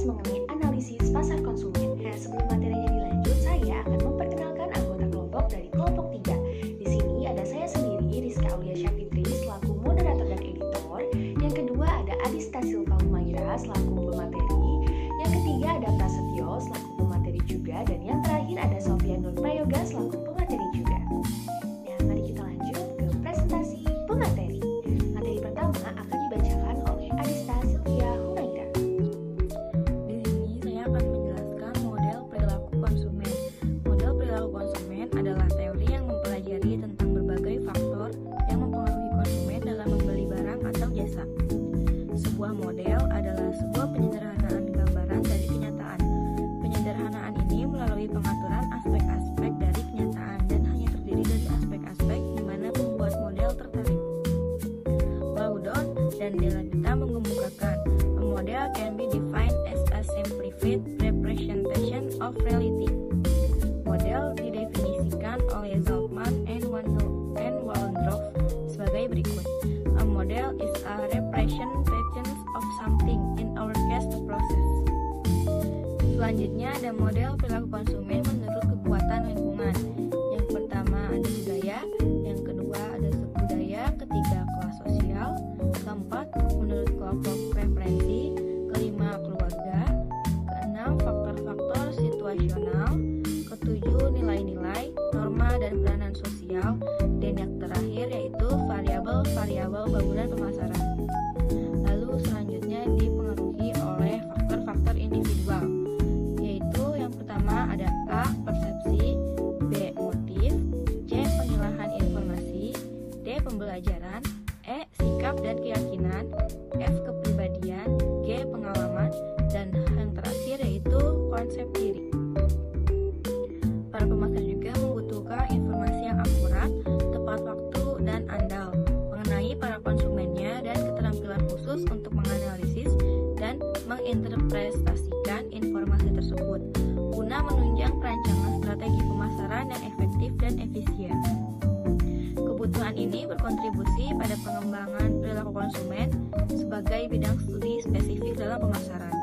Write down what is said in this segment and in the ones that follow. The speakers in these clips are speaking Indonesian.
membahas mengenai analisis pasar konsumen. Nah, sebelum materinya dilanjut, saya akan memperkenalkan anggota kelompok dari kelompok 3. Di sini ada saya sendiri, Rizka Aulia Syafitri, selaku moderator dan editor. Yang kedua ada Adista Silva Humaira, selaku pemateri. Yang ketiga ada Prasetyo, selaku pemateri juga. Dan yang terakhir ada Sofia Nur Prayoga, selaku pemateri juga. Nah, mari kita lanjut ke presentasi pemateri. Materi pertama akan dibacakan oleh Adista Silvia Humaira. Di sini saya akan menjelaskan model perilaku konsumen. Model perilaku konsumen adalah teori yang mempelajari tentang berbagai faktor yang mempengaruhi konsumen dalam membeli barang atau jasa. Sebuah model adalah sebuah penyederhanaan gambaran dari kenyataan. Penyederhanaan ini melalui pengaturan aspek-aspek dari kenyataan dan hanya terdiri dari aspek-aspek di mana pembuat model tertarik. Laudon dan Della Vita mengemukakan, a model can be defined as a simplified representation of reality. Model didefinisikan oleh Zalcman and Waldorf sebagai berikut. A model is a representation of something, in our case the process. Selanjutnya ada model perilaku konsumen menurut kekuatan lingkungan. Yang pertama ada budaya, yang kedua ada subbudaya, ketiga kelas sosial, keempat menurut kelompok preferensi, kelima keluarga, keenam faktor-faktor situasional, ketujuh nilai-nilai, norma dan peranan sosial, dan yang terakhir yaitu variabel-variabel bangunan pemasaran. Lalu selanjutnya dipengaruhi oleh faktor-faktor individual, yaitu yang pertama ada A. persepsi, B. motif, C. pengolahan informasi, D. pembelajaran, E. sikap dan keyakinan, F. kepribadian, G. pengalaman, dan yang terakhir yaitu konsep diri. Para pemasar juga membutuhkan informasi yang akurat, tepat waktu, dan andal mengenai para konsumennya dan keterampilan khusus untuk menganalisis dan menginterpretasikan informasi tersebut guna menunjang perancangan strategi pemasaran yang efektif dan efisien. Kebutuhan ini berkontribusi pada pengembangan perilaku konsumen sebagai bidang studi spesifik dalam pemasaran.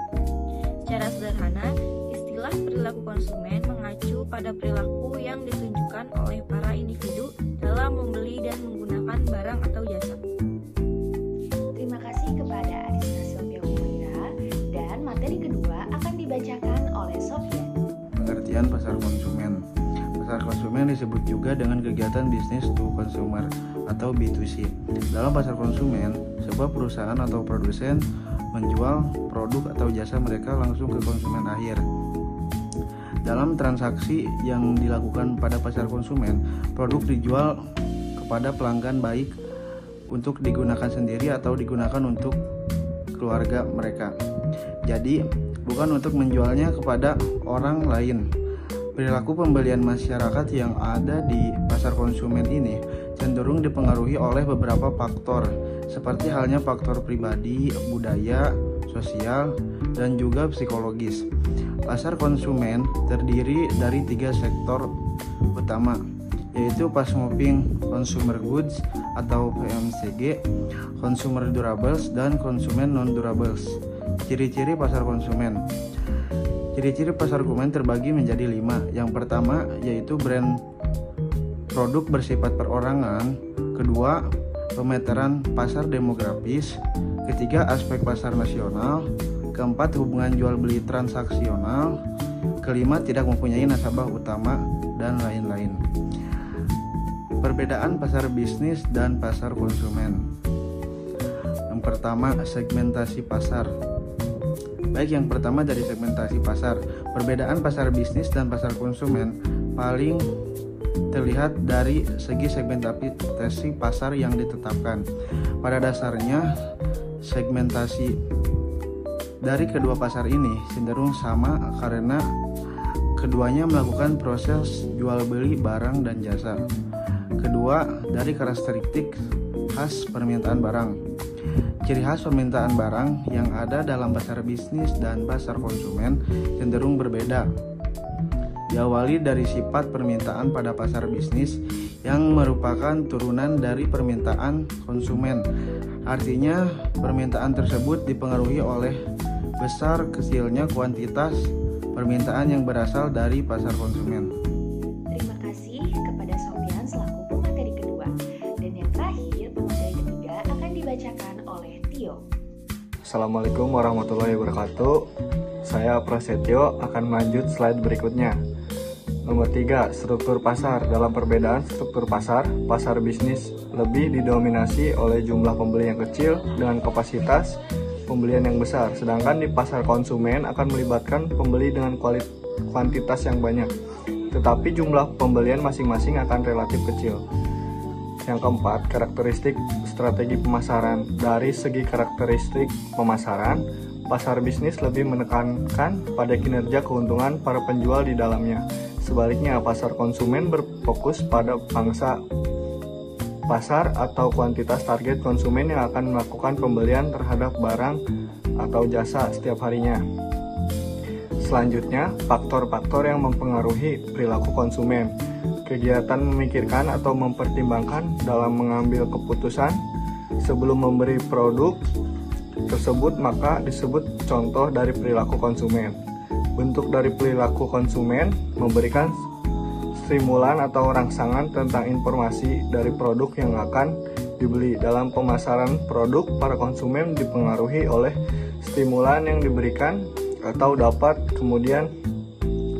Secara sederhana, istilah perilaku konsumen mengacu pada perilaku yang ditunjukkan oleh para individu dalam membeli dan menggunakan barang atau jasa. Terima kasih kepada Adista Silvia Humaira, dan materi kedua akan dibacakan oleh Sofia. Pengertian pasar konsumen. Pasar konsumen disebut juga dengan kegiatan bisnis to consumer atau B2C. Dalam pasar konsumen, sebuah perusahaan atau produsen menjual produk atau jasa mereka langsung ke konsumen akhir. Dalam transaksi yang dilakukan pada pasar konsumen, produk dijual kepada pelanggan baik untuk digunakan sendiri atau digunakan untuk keluarga mereka. Jadi, bukan untuk menjualnya kepada orang lain. Perilaku pembelian masyarakat yang ada di pasar konsumen ini cenderung dipengaruhi oleh beberapa faktor, seperti halnya faktor pribadi, budaya, sosial, dan juga psikologis. Pasar konsumen terdiri dari 3 sektor utama, yaitu fast moving consumer goods atau FMCG, consumer durables, dan consumer non-durables. Ciri-ciri pasar konsumen. Ciri-ciri pasar konsumen terbagi menjadi 5. Yang pertama yaitu brand produk bersifat perorangan, kedua pemetaan pasar demografis, ketiga aspek pasar nasional, keempat hubungan jual beli transaksional, kelima tidak mempunyai nasabah utama, dan lain-lain. Perbedaan pasar bisnis dan pasar konsumen. Yang pertama, segmentasi pasar. Baik, yang pertama dari segmentasi pasar. Perbedaan pasar bisnis dan pasar konsumen paling terlihat dari segi segmentasi pasar yang ditetapkan. Pada dasarnya, segmentasi dari kedua pasar ini cenderung sama karena keduanya melakukan proses jual beli barang dan jasa. Kedua, dari karakteristik khas permintaan barang. Ciri khas permintaan barang yang ada dalam pasar bisnis dan pasar konsumen cenderung berbeda. Diawali dari sifat permintaan pada pasar bisnis yang merupakan turunan dari permintaan konsumen. Artinya, permintaan tersebut dipengaruhi oleh besar kecilnya kuantitas permintaan yang berasal dari pasar konsumen. Terima kasih kepada Sofyan selaku pemateri kedua. Dan yang terakhir, pemateri ketiga akan dibacakan oleh Tio. Assalamualaikum warahmatullahi wabarakatuh. Saya Prasetyo akan melanjut slide berikutnya. Nomor 3, struktur pasar. Dalam perbedaan struktur pasar, pasar bisnis lebih didominasi oleh jumlah pembeli yang kecil dengan kapasitas pembelian yang besar. Sedangkan di pasar konsumen akan melibatkan pembeli dengan kuantitas yang banyak. Tetapi jumlah pembelian masing-masing akan relatif kecil. Yang keempat, karakteristik strategi pemasaran. Dari segi karakteristik pemasaran, pasar bisnis lebih menekankan pada kinerja keuntungan para penjual di dalamnya. Sebaliknya, pasar konsumen berfokus pada pangsa pasar atau kuantitas target konsumen yang akan melakukan pembelian terhadap barang atau jasa setiap harinya. Selanjutnya, faktor-faktor yang mempengaruhi perilaku konsumen. Kegiatan memikirkan atau mempertimbangkan dalam mengambil keputusan sebelum memberi produk tersebut maka disebut contoh dari perilaku konsumen. Bentuk dari perilaku konsumen memberikan stimulan atau rangsangan tentang informasi dari produk yang akan dibeli. Dalam pemasaran produk, para konsumen dipengaruhi oleh stimulan yang diberikan atau dapat kemudian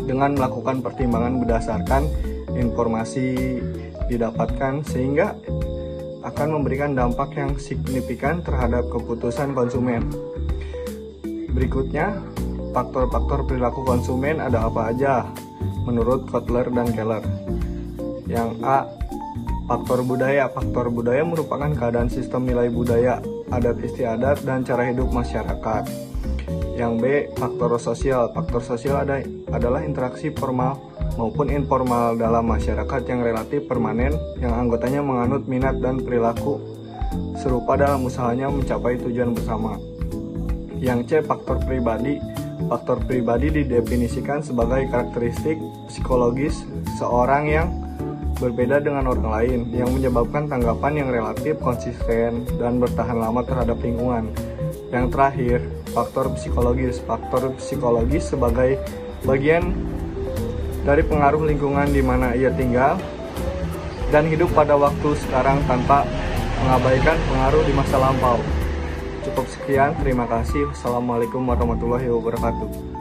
dengan melakukan pertimbangan berdasarkan informasi didapatkan sehingga akan memberikan dampak yang signifikan terhadap keputusan konsumen. Berikutnya, faktor-faktor perilaku konsumen ada apa aja menurut Kotler dan Keller. Yang A, faktor budaya. Faktor budaya merupakan keadaan sistem nilai budaya, adat istiadat, dan cara hidup masyarakat. Yang B, faktor sosial. Faktor sosial adalah interaksi formal maupun informal dalam masyarakat yang relatif permanen, yang anggotanya menganut minat dan perilaku serupa dalam usahanya mencapai tujuan bersama. Yang C, faktor pribadi. Faktor pribadi didefinisikan sebagai karakteristik psikologis seorang yang berbeda dengan orang lain, yang menyebabkan tanggapan yang relatif konsisten dan bertahan lama terhadap lingkungan. Yang terakhir, faktor psikologis. Faktor psikologis sebagai bagian dari pengaruh lingkungan di mana ia tinggal dan hidup pada waktu sekarang tanpa mengabaikan pengaruh di masa lampau. Cukup sekian, terima kasih. Wassalamualaikum warahmatullahi wabarakatuh.